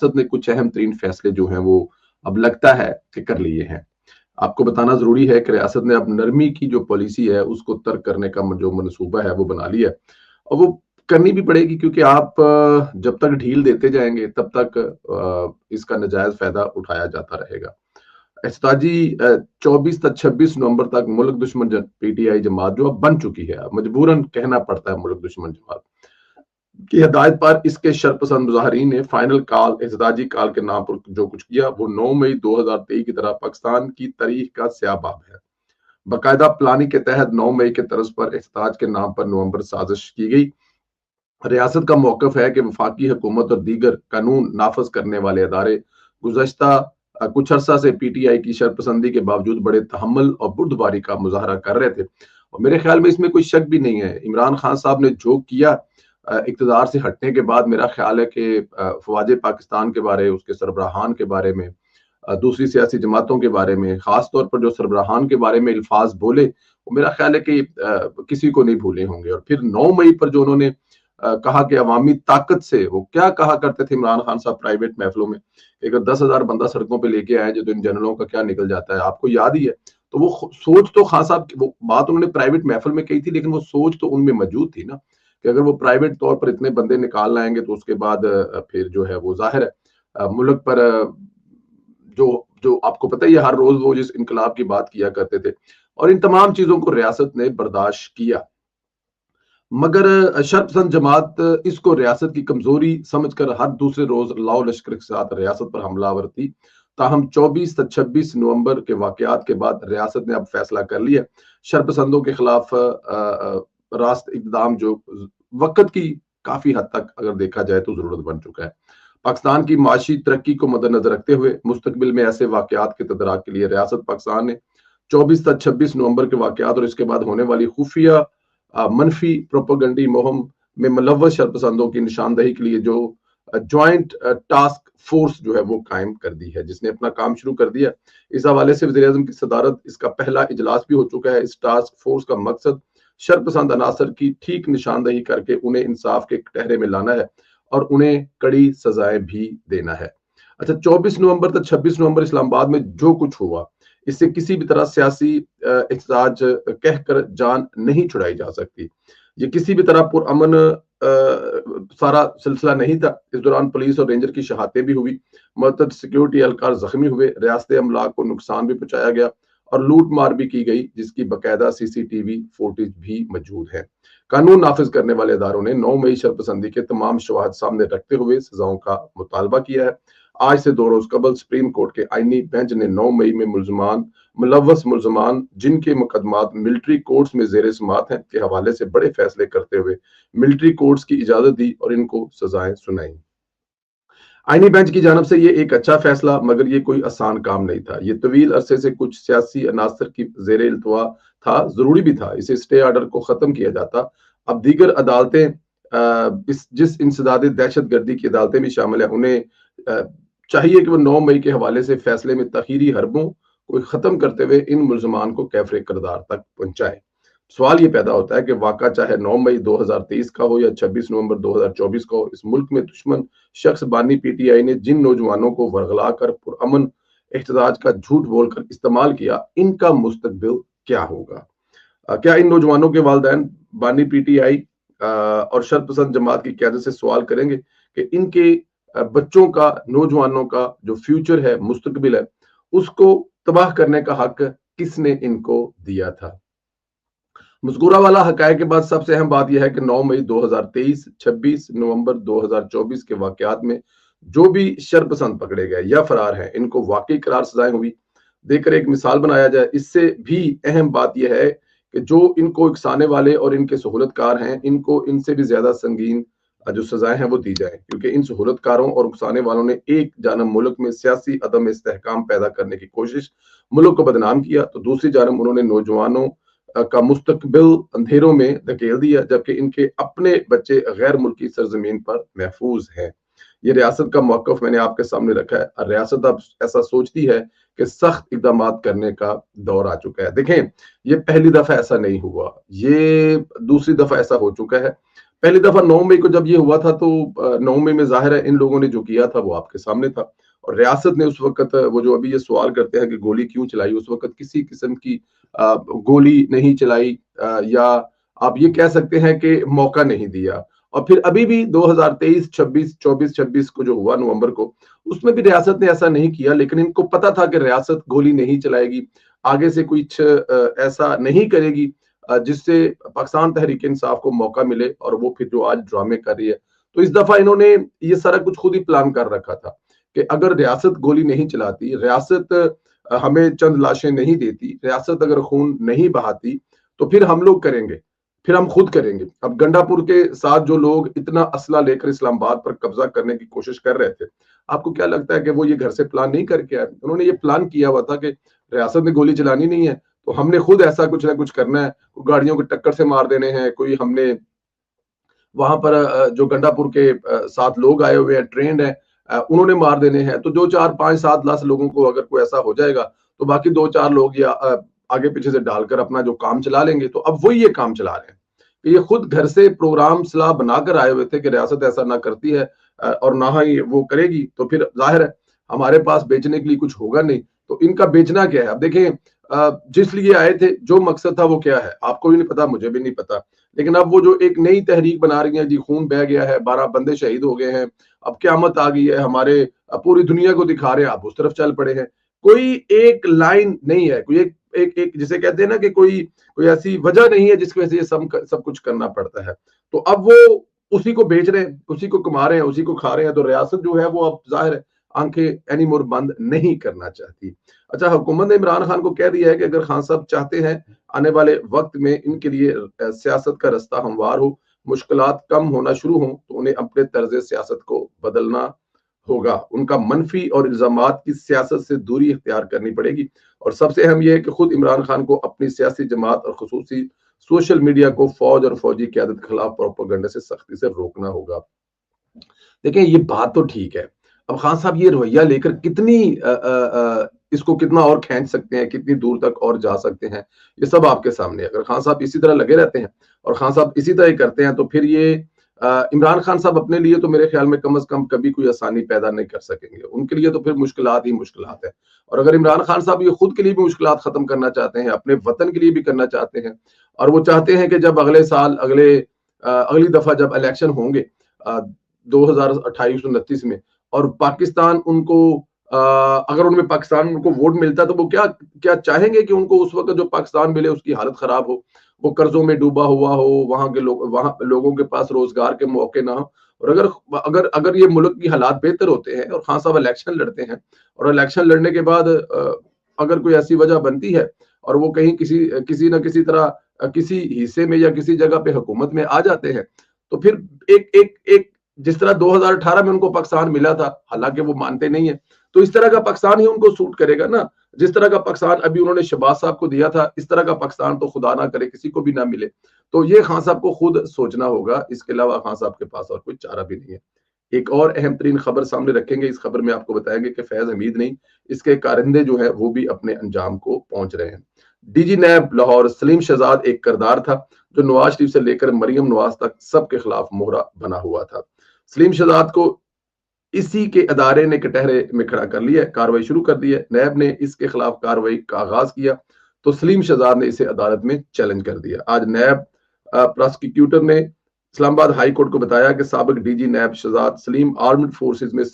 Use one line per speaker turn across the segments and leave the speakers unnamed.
रियासत ने कुछ अहम तरीन फैसले जो हैं वो अब लगता है कि कर लिए हैं। आपको बताना जरूरी है कि रियासत ने अब नरमी की जो पॉलिसी है उसको तर्क करने का जो मनसूबा है वो बना लिया है, और वो करनी भी पड़ेगी, क्योंकि आप जब तक ढील देते जाएंगे तब तक इसका नाजायज फायदा उठाया जाता रहेगा। एहतजाजी 24 तक 26 नवंबर तक मुल्क दुश्मन पीटीआई जमात जो अब बन चुकी है, मजबूरन कहना पड़ता है मुल्क दुश्मन जमात की हदायत पर इसके शरपसंद मुजाहरीन ने फाइनल कॉल, एहतजाजी कॉल के नाम पर जो कुछ किया वो 9 मई 2023 की तरह पाकिस्तान की तारीख का स्याह-बाब है। बाकायदा प्लानिंग के तहत 9 मई के तर्ज पर एहतजाज के नाम पर नवंबर साजिश की गई। रियासत का मौकफ है कि वफाकी हुकूमत और दीगर कानून नाफज करने वाले अदारे गुज़श्ता कुछ अरसा से पीटीआई की शरपसंदी के बावजूद बड़े तहम्मुल और बुर्दबारी का मुजाहरा कर रहे थे, और मेरे ख्याल में इसमें कोई शक भी नहीं है। इमरान खान साहब ने जो किया इक़्तिदार से हटने के बाद, मेरा ख्याल है कि फ़वाज पाकिस्तान के बारे, उसके सरबराहान के बारे में, दूसरी सियासी जमातों के बारे में, खास तौर पर जो सरबराहान के बारे में अल्फाज बोले, वो मेरा ख्याल है कि किसी को नहीं भूले होंगे। और फिर 9 मई पर जो उन्होंने कहा कि अवामी ताकत से, वो क्या कहा करते थे इमरान खान साहब प्राइवेट महफिलों में, अगर 10,000 बंदा सड़कों पे लेके आए जो, तो इन जनरलों का क्या निकल जाता है, आपको याद ही है। तो वो सोच तो खान साहब, वो बात उन्होंने प्राइवेट महफिल में कही थी, लेकिन वो सोच तो उनमें मौजूद थी ना, कि अगर वो प्राइवेट तौर पर इतने बंदे निकाल लाएंगे तो उसके बाद फिर जो है वो जाहिर है मुल्क पर जो जो आपको पता ही है, हर रोज वो जिस इनकलाब की बात किया करते थे, और इन तमाम चीजों को रियासत ने बर्दाश्त किया। मगर शरपसंद जमात इसको रियासत की कमजोरी समझकर हर दूसरे रोज लाओ लश्कर के साथ रियासत पर हमलावर थी। ताहम 24 से 26 नवंबर के वाकयात के बाद रियासत ने अब फैसला कर लिया, शरपसंदों के खिलाफ रास्त इक़दाम जो वक्त की काफी हद तक अगर देखा जाए तो जरूरत बन चुका है। पाकिस्तान की माशी तरक्की को मद्देनजर रखते हुए मुस्तकबिल में ऐसे वाकयात के तदराक के लिए रियासत पाकिस्तान ने 24 से 26 नवंबर के वाकयात और इसके बाद होने वाली खुफिया मनफी प्रोपेगेंडी मुहिम में मुलव्वस शरपसंदों की निशानदही के लिए जो ज्वाइंट टास्क फोर्स जो है वो कायम कर दी है, जिसने अपना काम शुरू कर दिया। इस हवाले से वज़ीर आज़म की सदारत इसका पहला इजलास भी हो चुका है। इस टास्क फोर्स का मकसद शरपसंद अनासर की ठीक निशानदही करके उन्हें इंसाफ के कटहरे में लाना है और उन्हें कड़ी सजाएं भी देना है। अच्छा, 24 नवंबर तक 26 नवंबर इस्लामाबाद में जो कुछ हुआ, इससे किसी भी तरह सियासी एहतजाज कहकर जान नहीं छुड़ाई जा सकती। ये किसी भी तरह पुरअमन सारा सिलसिला नहीं था। इस दौरान पुलिस और रेंजर की शहादतें भी हुई, मुअत्तद सिक्योरिटी एहलकार जख्मी हुए, रियासती अमलाक को नुकसान भी पहुंचाया गया और लूट मार भी की गई, जिसकी बाकायदा सीसीटीवी फुटेज भी मौजूद है। कानून नाफिज करने वाले इदारों ने 9 मई शरपसंदी के तमाम शवाहद सामने रखते हुए सजाओं का मुतालबा किया है। आज से 2 रोज कबल सुप्रीम कोर्ट के आईनी बेंच ने 9 मई में मुलव्वस मुलजमान जिनके मुकदमात मिलिट्री कोर्ट्स में जेर समात हैं के हवाले से बड़े फैसले करते हुए मिलिट्री कोर्ट्स की इजाजत दी और इनको सजाएं सुनाई। आईनी बेंच की जानब से ये एक अच्छा फैसला, मगर ये कोई आसान काम नहीं था। ये तवील अरसे से कुछ सियासी अनासर की जेर इल्तवा था, जरूरी भी था। इसे स्टे ऑर्डर को खत्म किया जाता। अब दीगर अदालतें जिस इंसदाद दहशत गर्दी की अदालतें भी शामिल है, उन्हें चाहिए कि वो 9 मई के हवाले से फैसले में तखीरी हरबों को खत्म करते हुए इन मुल्जमान को कैफरे किरदार तक पहुंचाए। सवाल ये पैदा होता है कि वाक़ा चाहे 9 मई 2023 का हो या 26 नवंबर 2024 का हो, इस मुल्क में दुश्मन शख्स बानी पीटीआई ने जिन नौजवानों को वर्गला कर पुरअमन एहतजाज का झूठ बोलकर इस्तेमाल किया, इनका मुस्तकबिल क्या होगा? क्या इन नौजवानों के वालिदैन बानी पीटीआई और शरपसंद जमात की क़यादत से सवाल करेंगे कि इनके बच्चों का, नौजवानों का जो फ्यूचर है, मुस्तकबिल है, उसको तबाह करने का हक किसने इनको दिया था? मज़कूरा वाला हक़ाइक़ के बाद सबसे अहम बात यह है कि 9 मई 2023, 26 नवंबर 2024 के वाक़यात में जो भी शरपसंद पकड़े गए या फरार हैं, इनको वाकई करार सजाएं हुई देकर एक मिसाल बनाया जाए। इससे भी अहम बात यह है कि जो इनको उकसाने वाले और इनके सहूलतकार हैं, इनको इनसे भी ज्यादा संगीन जो सजाएं हैं वो दी जाए, क्योंकि इन सहूलतकारों और उकसाने वालों ने एक जानब मुल्क में सियासी अदम इस्तेहकाम पैदा करने की कोशिश, मुल्क को बदनाम किया, तो दूसरी जानब उन्होंने नौजवानों का मुस्तकबिल अंधेरों में धकेल दिया, जबकि इनके अपने बच्चे गैर मुल्की सरजमीन पर महफूज हैं। ये रियासत का मौकफ मैंने आपके सामने रखा है और रियासत अब ऐसा सोचती है कि सख्त इकदाम करने का दौर आ चुका है। देखें, ये पहली दफा ऐसा नहीं हुआ, ये दूसरी दफा ऐसा हो चुका है। पहली दफा 9 मई को जब ये हुआ था तो 9 मई में जाहिर है इन लोगों ने जो किया था वो आपके सामने था, और रियासत ने उस वक्त वो जो अभी ये सवाल करते हैं कि गोली क्यों चलाई, उस वक्त किसी किस्म की गोली नहीं चलाई, या आप ये कह सकते हैं कि मौका नहीं दिया। और फिर अभी भी 2023, 26, 24, 26 को जो हुआ नवंबर को, उसमें भी रियासत ने ऐसा नहीं किया, लेकिन इनको पता था कि रियासत गोली नहीं चलाएगी, आगे से कुछ ऐसा नहीं करेगी जिससे पाकिस्तान तहरीक इंसाफ को मौका मिले, और वो फिर जो आज ड्रामे कर रही है। तो इस दफा इन्होंने ये सारा कुछ खुद ही प्लान कर रखा था कि अगर रियासत गोली नहीं चलाती, रियासत हमें चंद लाशें नहीं देती, रियासत अगर खून नहीं बहाती, तो फिर हम लोग करेंगे, फिर हम खुद करेंगे। अब गंडापुर के साथ जो लोग इतना असला लेकर इस्लामाबाद पर कब्जा करने की कोशिश कर रहे थे, आपको क्या लगता है कि वो ये घर से प्लान नहीं करके आए? उन्होंने ये प्लान किया हुआ था कि रियासत ने गोली चलानी नहीं है, तो हमने खुद ऐसा कुछ ना कुछ करना है, गाड़ियों को टक्कर से मार देने हैं, कोई हमने वहां पर जो गंडापुर के 7 लोग आए हुए हैं, ट्रेंड है, उन्होंने मार देने हैं। तो जो 4, 5, 7 लाख लोगों को अगर कोई ऐसा हो जाएगा, तो बाकी 2-4 लोग या आगे पीछे से डालकर अपना जो काम चला लेंगे। तो अब वही ये काम चला रहे हैं कि ये खुद घर से प्रोग्राम सलाह बनाकर आए हुए थे कि रियासत ऐसा ना करती है और ना ही वो करेगी, तो फिर जाहिर है हमारे पास बेचने के लिए कुछ होगा नहीं। तो इनका बेचना क्या है? अब देखें, जिस लिए आए थे, जो मकसद था वो क्या है, आपको भी नहीं पता, मुझे भी नहीं पता। लेकिन अब वो जो एक नई तहरीक बना रही है जी, खून बह गया है, 12 बंदे शहीद हो गए हैं, अब क़यामत आ गई है, हमारे पूरी दुनिया को दिखा रहे हैं, आप उस तरफ चल पड़े हैं। कोई एक लाइन नहीं है, कोई एक जिसे कहते हैं ना कि कोई कोई ऐसी वजह नहीं है जिसकी वजह से ये सब कुछ करना पड़ता है। तो अब वो उसी को बेच रहे हैं, उसी को कमा रहे हैं, उसी को खा रहे हैं। तो रियासत जो है वो अब जाहिर है आंखें एनीमोर बंद नहीं करना चाहती। अच्छा, हुकूमत ने इमरान खान को कह दिया है कि अगर खान साहब चाहते हैं आने वाले वक्त में इनके लिए सियासत का रास्ता हमवार हो, मुश्किलात कम होना शुरू हो, तो उन्हें अपने तर्ज सियासत को बदलना होगा। उनका मनफी और इल्जामात की सियासत से दूरी इख्तियार करनी पड़ेगी, और सबसे अहम यह है कि खुद इमरान खान को अपनी सियासी जमात और खुसूसी सोशल मीडिया को फौज और फौजी क़यादत के खिलाफ प्रोपेगेंडा से सख्ती से रोकना होगा। देखिए, ये बात तो ठीक है। अब खान साहब ये रवैया लेकर कितनी इसको कितना और खींच सकते हैं, कितनी दूर तक और जा सकते हैं, ये सब आपके सामने है। अगर खान साहब इसी तरह लगे रहते हैं और खान साहब इसी तरह ही करते हैं, तो फिर ये इमरान खान साहब अपने लिए तो मेरे ख्याल में कम से कम कभी कोई आसानी पैदा नहीं कर सकेंगे। उनके लिए तो फिर मुश्किलात ही मुश्किलात है। और अगर इमरान खान साहब ये खुद के लिए भी मुश्किलात खत्म करना चाहते हैं, अपने वतन के लिए भी करना चाहते हैं, और वो चाहते हैं कि जब अगले साल अगली दफा जब इलेक्शन होंगे 2028-29 में, और पाकिस्तान उनको अगर उनमें पाकिस्तान उनको वोट मिलता है, तो वो क्या क्या चाहेंगे कि उनको उस वक्त जो पाकिस्तान मिले उसकी हालत खराब हो, वो कर्जों में डूबा हुआ हो, वहां लोगों के पास रोजगार के मौके ना हो। और अगर अगर अगर ये मुल्क की हालात बेहतर होते हैं और खान साहब इलेक्शन लड़ते हैं, और इलेक्शन लड़ने के बाद अगर कोई ऐसी वजह बनती है और वो कहीं किसी ना किसी तरह किसी हिस्से में या किसी जगह पे हुकूमत में आ जाते हैं, तो फिर एक एक एक जिस तरह 2018 में उनको पाकिस्तान मिला था, हालांकि वो मानते नहीं है, तो इस तरह का पाकिस्तान ही उनको सूट करेगा ना। जिस तरह का पाकिस्तान अभी उन्होंने शहबाज साहब को दिया था, इस तरह का पाकिस्तान तो खुदा ना करे किसी को भी ना मिले। तो ये खान साहब को खुद सोचना होगा, इसके अलावा खान साहब के पास और कोई चारा भी नहीं है। एक और अहम तरीन खबर सामने रखेंगे, इस खबर में आपको बताएंगे कि फैज हमीद नहीं, इसके कारिंदे जो है वो भी अपने अंजाम को पहुंच रहे हैं। डीजी नैब लाहौर सलीम शहजाद एक किरदार था जो नवाज शरीफ से लेकर मरियम नवाज तक सबके खिलाफ मोहरा बना हुआ था। सलीम शहजाद को इसी के अदारे ने कटहरे में खड़ा कर लिया, कार्रवाई शुरू कर दी है। नैब ने इसके खिलाफ कार्रवाई का आगाज किया, तो सलीम शहजाद ने इसे अदालत में चैलेंज कर दिया। आज नैब प्रोसिक्यूटर ने इस्लामाबाद हाई कोर्ट को बताया कि साबिक DG NAB Shahzad Saleem armed forces में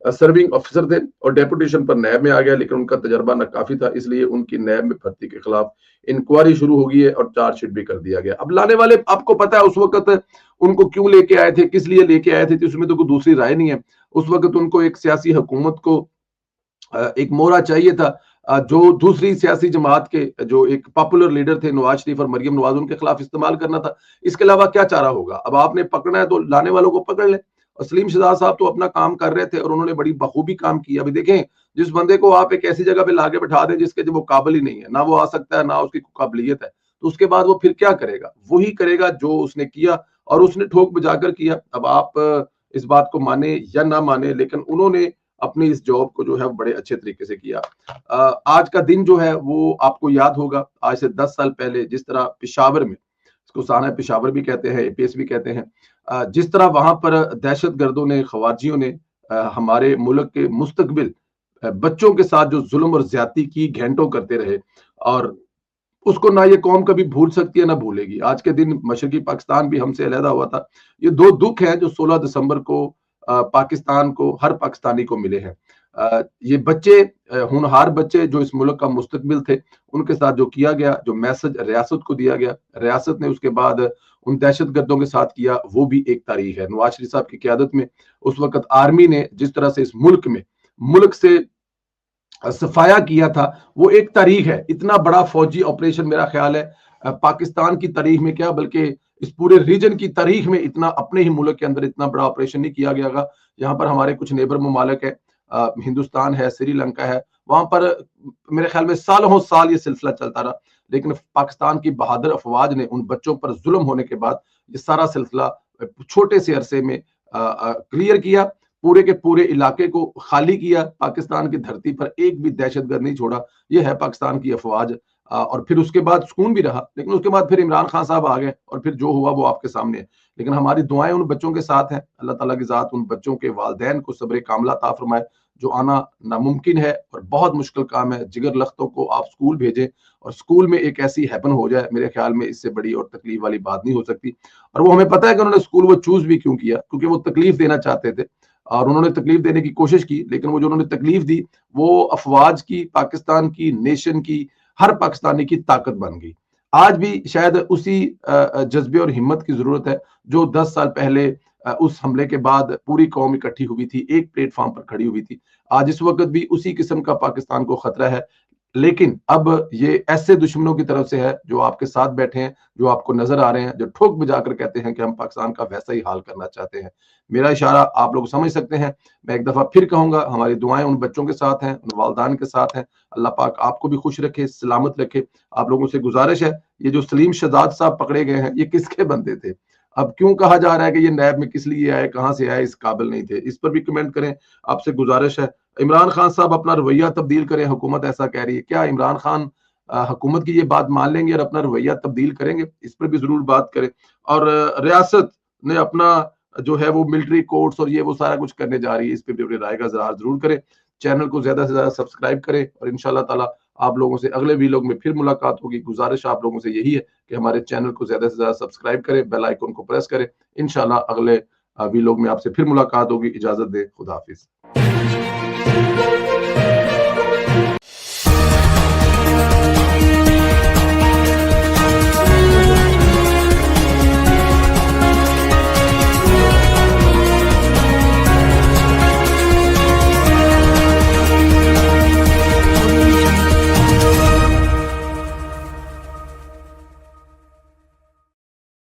सर्विंग ऑफिसर थे और डेपुटेशन पर नैब में आ गया, लेकिन उनका तजर्बा नाकाफी था, इसलिए उनकी नैब में भर्ती के खिलाफ इंक्वायरी शुरू हो गई है और चार्जशीट भी कर दिया गया। अब लाने वाले आपको पता है उस वक्त उनको क्यों लेके आए थे, किस लिए लेके आए थे, उसमें तो कोई दूसरी राय नहीं है। उस वक्त उनको एक सियासी हुकूमत को एक मोहरा चाहिए था, जो दूसरी सियासी जमात के जो एक पॉपुलर लीडर थे नवाज शरीफ और मरियम नवाज, उनके खिलाफ इस्तेमाल करना था। इसके अलावा क्या चारा होगा? अब आपने पकड़ना है तो लाने वालों को पकड़ ले। और सलीम शहजाद साहब तो अपना काम कर रहे थे और उन्होंने बड़ी बखूबी काम किया। अभी देखें, जिस बंदे को आप एक ऐसी जगह पे लाके बैठा दें जिसके जो वो काबिल ही नहीं है, ना वो आ सकता है ना उसकी काबिलियत है, तो उसके बाद वो फिर क्या करेगा? वही करेगा जो उसने किया, और उसने ठोक बजाकर किया। अब आप इस बात को माने या ना माने, लेकिन उन्होंने अपनी इस जॉब को जो है बड़े अच्छे तरीके से किया। आज का दिन जो है वो आपको याद होगा, आज से 10 साल पहले जिस तरह पेशावर में کو سانحہ پشاور بھی کہتے ہیں, APS بھی کہتے ہیں. جس طرح وہاں پر دہشت گردوں نے, خواریوں نے ہمارے ملک کے مستقبل بچوں کے ساتھ جو ظلم اور زیادتی کی گھنٹوں کرتے رہے, اور اس کو نہ یہ قوم کبھی بھول سکتی ہے نہ بھولے گی. آج کے دن مشرقی پاکستان بھی ہم سے علیحدہ ہوا تھا. یہ دو دکھ ہیں جو 16 دسمبر کو پاکستان کو, ہر پاکستانی کو ملے ہیں. یہ بچے, ہونہار بچے جو اس ملک کا مستقبل تھے, ان کے ساتھ جو کیا گیا, جو میسج ریاست کو دیا گیا, ریاست نے اس کے بعد ان دہشت گردوں کے ساتھ کیا, وہ بھی ایک تاریخ ہے. نواز شریف صاحب کی قیادت میں اس وقت آرمی نے جس طرح سے اس ملک سے صفایا کیا تھا, وہ ایک تاریخ ہے. اتنا بڑا فوجی آپریشن میرا خیال ہے پاکستان کی تاریخ میں کیا بلکہ اس پورے ریجن کی تاریخ میں اتنا اپنے ہی ملک کے اندر اتنا بڑا آپریشن نہیں کیا گیا گا. یہاں پر ہمارے کچھ نیبر ممالک ہیں, ہندوستان ہے, سری لنکا ہے, وہاں پر میرے خیال میں سالوں سال یہ سلسلہ چلتا رہا, لیکن پاکستان کی بہادر افواج نے ان بچوں پر ظلم ہونے کے بعد یہ سارا سلسلہ چھوٹے سے عرصے میں کلیئر کیا, پورے کے پورے علاقے کو خالی کیا, پاکستان کی دھرتی پر ایک بھی دہشت گرد نہیں چھوڑا. یہ ہے پاکستان کی افواج. اور پھر اس کے بعد سکون بھی رہا, لیکن اس کے بعد پھر عمران خان صاحب آ گئے اور پھر جو ہوا وہ آپ کے سامنے ہے. لیکن ہماری دعائیں ان بچوں کے ساتھ ہیں. اللہ تعالیٰ کی ذات ان بچوں کے والدین کو صبر کاملہ عطا فرمائے. جو آنا ناممکن ہے اور بہت مشکل کام ہے, جگر لختوں کو آپ سکول بھیجیں اور سکول میں ایک ایسی ہیپن ہو جائے, میرے خیال میں اس سے بڑی اور تکلیف والی بات نہیں ہو سکتی. اور وہ ہمیں پتہ ہے کہ انہوں نے سکول وہ چوز بھی کیوں کیا, کیونکہ وہ تکلیف دینا چاہتے تھے اور انہوں نے تکلیف دینے کی کوشش کی, لیکن وہ جو انہوں نے تکلیف دی وہ افواج کی, پاکستان کی, نیشن کی, ہر پاکستانی کی طاقت بن گئی. آج بھی شاید اسی جذبے اور ہمت کی ضرورت ہے جو 10 سال پہلے اس حملے کے بعد پوری قوم اکٹھی ہوئی تھی, ایک پلیٹ فارم پر کھڑی ہوئی تھی. آج اس وقت بھی اسی قسم کا پاکستان کو خطرہ ہے, لیکن اب یہ ایسے دشمنوں کی طرف سے ہے جو آپ کے ساتھ بیٹھے ہیں, جو آپ کو نظر آ رہے ہیں, جو ٹھوک بجا کر کہتے ہیں کہ ہم پاکستان کا ویسا ہی حال کرنا چاہتے ہیں. میرا اشارہ آپ لوگ سمجھ سکتے ہیں. میں ایک دفعہ پھر کہوں گا, ہماری دعائیں ان بچوں کے ساتھ ہیں, ان والدین کے ساتھ ہیں. اللہ پاک آپ کو بھی خوش رکھے, سلامت رکھے. آپ لوگوں سے گزارش ہے, یہ جو سلیم شہزاد صاحب پکڑے گئے ہیں یہ کس کے بندے تھے؟ اب کیوں کہا جا رہا ہے کہ یہ نیب میں کس لیے آئے, کہاں سے آئے, اس قابل نہیں تھے؟ اس پر بھی کمنٹ کریں, آپ سے گزارش ہے. عمران خان صاحب اپنا رویہ تبدیل کریں, حکومت ایسا کہہ رہی ہے. کیا عمران خان حکومت کی یہ بات مان لیں گے اور اپنا رویہ تبدیل کریں گے؟ اس پر بھی ضرور بات کریں. اور ریاست نے اپنا جو ہے وہ ملٹری کورٹس اور یہ وہ سارا کچھ کرنے جا رہی ہے, اس پہ بھی اپنی رائے کا اظہار ضرور کریں. چینل کو زیادہ سے زیادہ سبسکرائب کریں, اور انشاءاللہ تعالی آپ لوگوں سے اگلے ویلوگ میں پھر ملاقات ہوگی. گزارش آپ لوگوں سے یہی ہے کہ ہمارے چینل کو زیادہ سے زیادہ سبسکرائب کریں, بیل آئیکن کو پریس کریں. انشاءاللہ اگلے ویلوگ میں آپ سے پھر ملاقات ہوگی. اجازت دیں, خدا حافظ.